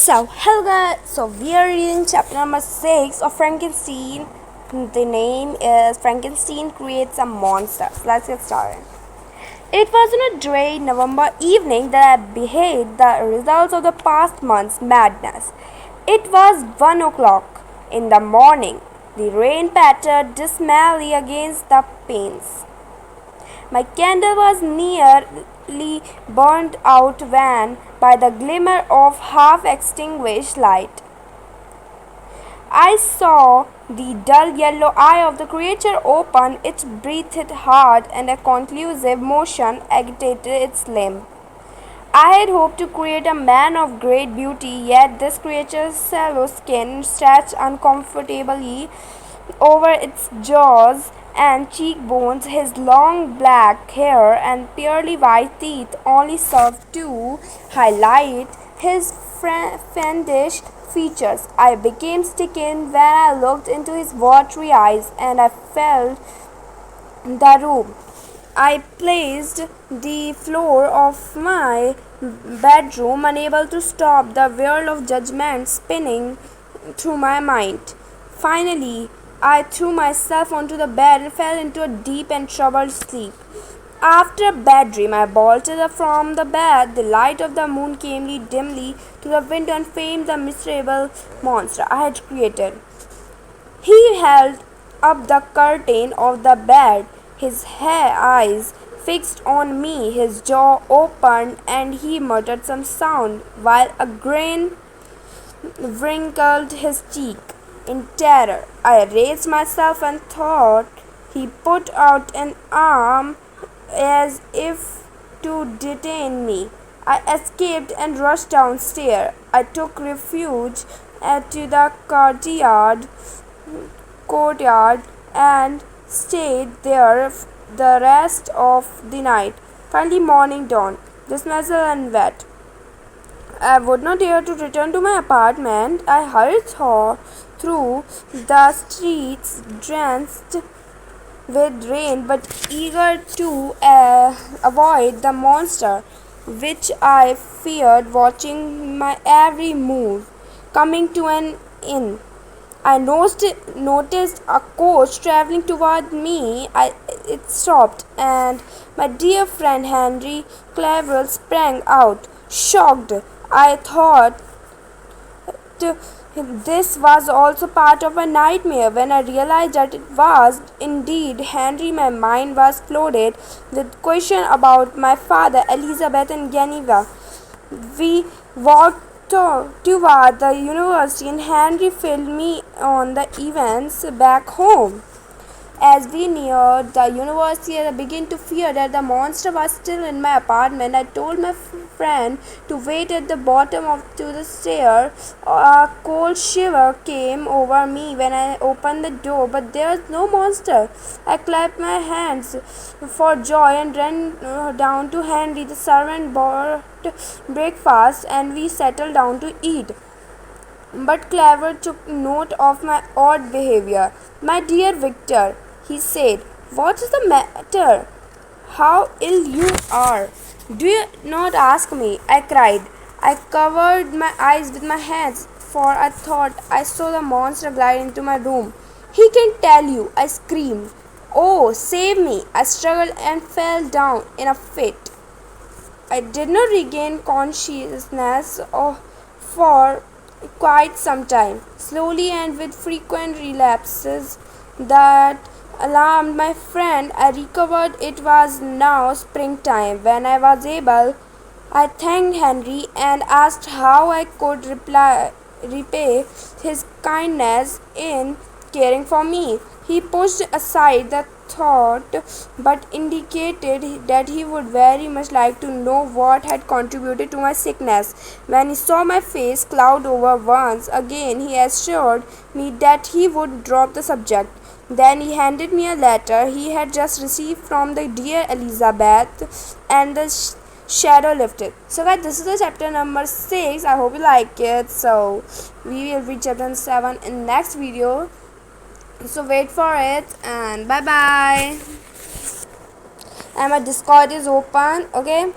Hello guys. We are reading chapter number 6 of Frankenstein. The name is Frankenstein Creates a Monster. Let's get started. It was on a dry November evening that I beheld the results of the past month's madness. It was 1 o'clock in the morning. The rain pattered dismally against the panes. My candle was nearly burnt out when, by the glimmer of half extinguished light, I saw the dull yellow eye of the creature open. It breathed hard, and a convulsive motion agitated its limb. I had hoped to create a man of great beauty, yet this creature's sallow skin stretched uncomfortably over its jaws and cheekbones. His long black hair and purely white teeth only served to highlight his fiendish features. I became stricken when I looked into his watery eyes, and I felt the room. I placed the floor of my bedroom, unable to stop the whirl of judgment spinning through my mind. Finally, I threw myself onto the bed and fell into a deep and troubled sleep. After a bad dream, I bolted up from the bed. The light of the moon came dimly through the window and framed the miserable monster I had created. He held up the curtain of the bed, his eyes fixed on me, his jaw opened, and he muttered some sound, while a grin wrinkled his cheek. In terror, I raised myself and thought he put out an arm as if to detain me. I escaped and rushed downstairs. I took refuge to the courtyard and stayed there the rest of the night. Finally, morning dawned, dismal and wet. I would not dare to return to my apartment. I hurried through the streets drenched with rain, but eager to avoid the monster, which I feared watching my every move. Coming to an inn, I noticed a coach traveling toward me. It stopped, and my dear friend Henry Clavell sprang out, shocked. I thought this was also part of a nightmare. When I realized that it was indeed Henry, my mind was flooded with questions about my father, Elizabeth, and Geneva. We walked toward the university, and Henry filled me on the events back home. As we neared the university, I began to fear that the monster was still in my apartment. I told my friend to wait at the bottom of the stair. A cold shiver came over me when I opened the door, but there was no monster. I clapped my hands for joy and ran down to Henry. The servant brought breakfast, and we settled down to eat. But Clever took note of my odd behavior. "My dear Victor," he said, "what is the matter? How ill you are!" "Do you not ask me?" I cried. I covered my eyes with my hands, for I thought I saw the monster glide into my room. "He can tell you," I screamed. "Oh, save me!" I struggled and fell down in a fit. I did not regain consciousness for quite some time. Slowly and with frequent relapses that alarmed my friend, I recovered. It was now springtime. When I was able, I thanked Henry and asked how I could repay his kindness in caring for me. He pushed aside the thought, but indicated that he would very much like to know what had contributed to my sickness. When he saw my face cloud over once again, he assured me that he would drop the subject. Then he handed me a letter he had just received from the dear Elizabeth, and the shadow lifted. So guys, this is the chapter number 6. I hope you like it. So we will read chapter 7 in next video. So wait for it, and bye bye. And my Discord is open. Okay.